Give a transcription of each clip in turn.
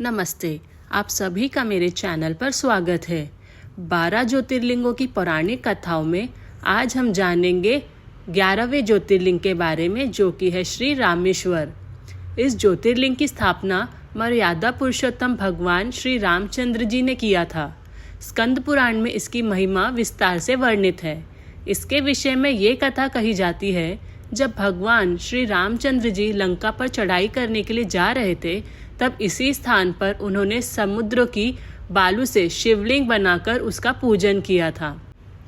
नमस्ते, आप सभी का मेरे चैनल पर स्वागत है। 12 ज्योतिर्लिंगों की पौराणिक कथाओं में आज हम जानेंगे 11वें ज्योतिर्लिंग के बारे में, जो कि है श्री रामेश्वर। इस ज्योतिर्लिंग की स्थापना मर्यादा पुरुषोत्तम भगवान श्री रामचंद्र जी ने किया था। स्कंद पुराण में इसकी महिमा विस्तार से वर्णित है। इसके विषय में ये कथा कही जाती है, जब भगवान श्री रामचंद्र जी लंका पर चढ़ाई करने के लिए जा रहे थे, तब इसी स्थान पर उन्होंने समुद्र की बालू से शिवलिंग बनाकर उसका पूजन किया था।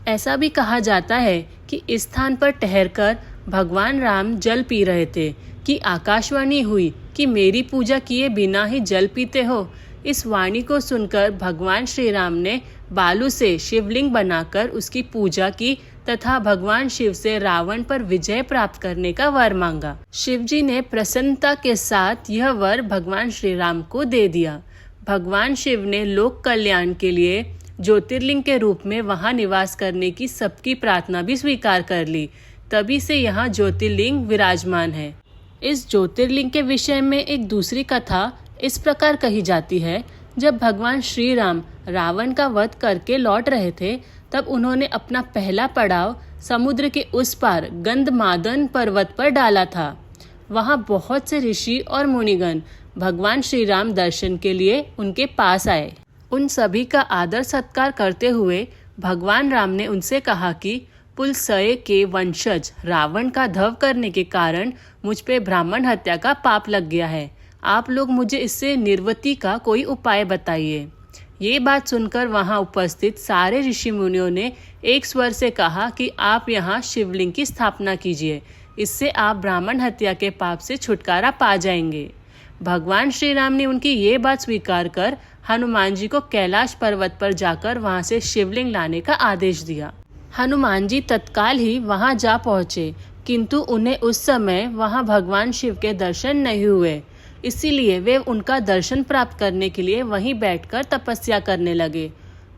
ऐसा भी कहा जाता है कि इस स्थान पर ठहरकर भगवान राम जल पी रहे थे कि आकाशवाणी हुई कि मेरी पूजा किए बिना ही जल पीते हो। इस वाणी को सुनकर भगवान श्री राम ने बालू से शिवलिंग बनाकर उसकी पूजा की तथा भगवान शिव से रावण पर विजय प्राप्त करने का वर मांगा। शिव जी ने प्रसन्नता के साथ यह वर भगवान श्री राम को दे दिया। भगवान शिव ने लोक कल्याण के लिए ज्योतिर्लिंग के रूप में वहां निवास करने की सबकी प्रार्थना भी स्वीकार कर ली। तभी से यहाँ ज्योतिर्लिंग विराजमान है। इस ज्योतिर्लिंग के विषय में एक दूसरी कथा इस प्रकार कही जाती है, जब भगवान श्री राम रावण का वध करके लौट रहे थे, तब उन्होंने अपना पहला पड़ाव समुद्र के उस पार गंधमादन पर्वत पर डाला था। वहां बहुत से ऋषि और मुनिगण भगवान श्री राम दर्शन के लिए उनके पास आए। उन सभी का आदर सत्कार करते हुए भगवान राम ने उनसे कहा कि पुलस्त्य के वंशज रावण का धव करने के कारण मुझ पे ब्राह्मण हत्या का पाप लग गया है। आप लोग मुझे इससे निर्वृत्ति का कोई उपाय बताइए। ये बात सुनकर वहां उपस्थित सारे ऋषि मुनियों ने एक स्वर से कहा कि आप यहाँ शिवलिंग की स्थापना कीजिए, इससे आप ब्राह्मण हत्या के पाप से छुटकारा पा जाएंगे। भगवान श्री राम ने उनकी ये बात स्वीकार कर हनुमान जी को कैलाश पर्वत पर जाकर वहां से शिवलिंग लाने का आदेश दिया। हनुमान जी तत्काल ही वहां जा पहुंचे, किंतु उन्हें उस समय वहां भगवान शिव के दर्शन नहीं हुए। इसीलिए वे उनका दर्शन प्राप्त करने के लिए वहीं बैठकर तपस्या करने लगे।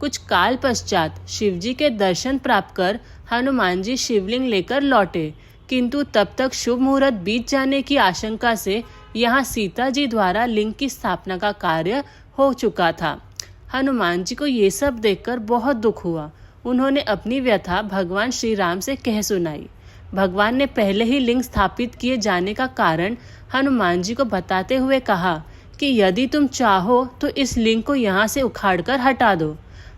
कुछ काल पश्चात शिव जी के दर्शन प्राप्त कर हनुमान जी शिवलिंग लेकर लौटे, किंतु तब तक शुभ मुहूर्त बीत जाने की आशंका से यहाँ सीता जी द्वारा लिंग की स्थापना का कार्य हो चुका था। हनुमान जी को ये सब देखकर बहुत दुख हुआ। उन्होंने अपनी व्यथा भगवान श्री राम से कह सुनाई। भगवान ने पहले ही लिंग स्थापित किए जाने का कारण हनुमान जी को बताते हुए कहा कि यदि तुम चाहो तो इस लिंग को यहाँ से उखाड़कर हटा दो।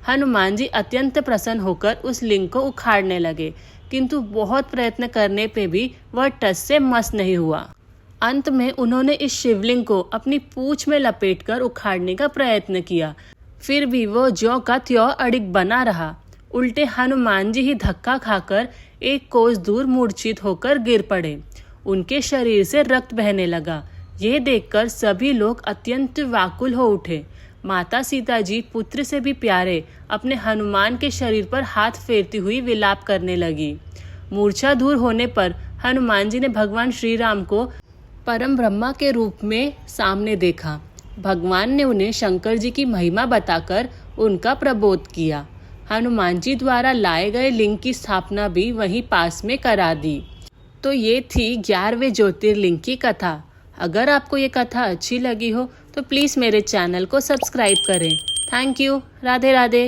हनुमान जी अत्यंत प्रसन्न होकर उस लिंग को उखाड़ने लगे, किंतु बहुत प्रयत्न करने पे भी वह टस से मस नहीं हुआ। अंत में उन्होंने इस शिवलिंग को अपनी पूंछ में लपेटकर उखाड़ने का प्रयत्न किया, फिर भी वो ज्यों का त्यों अडिग बना रहा। उल्टे हनुमान जी ही धक्का खाकर एक कोस दूर मूर्छित होकर गिर पड़े। उनके शरीर से रक्त बहने लगा। यह देखकर सभी लोग अत्यंत व्याकुल हो उठे। माता सीता जी पुत्र से भी प्यारे अपने हनुमान के शरीर पर हाथ फेरती हुई विलाप करने लगी। मूर्छा दूर होने पर हनुमान जी ने भगवान श्री राम को परम ब्रह्मा के रूप में सामने देखा। भगवान ने उन्हें शंकर जी की महिमा बताकर उनका प्रबोध किया। हनुमान जी द्वारा लाए गए लिंग की स्थापना भी वहीं पास में करा दी। तो ये थी 11वें ज्योतिर्लिंग की कथा। अगर आपको ये कथा अच्छी लगी हो तो प्लीज़ मेरे चैनल को सब्सक्राइब करें। Thank you. राधे राधे।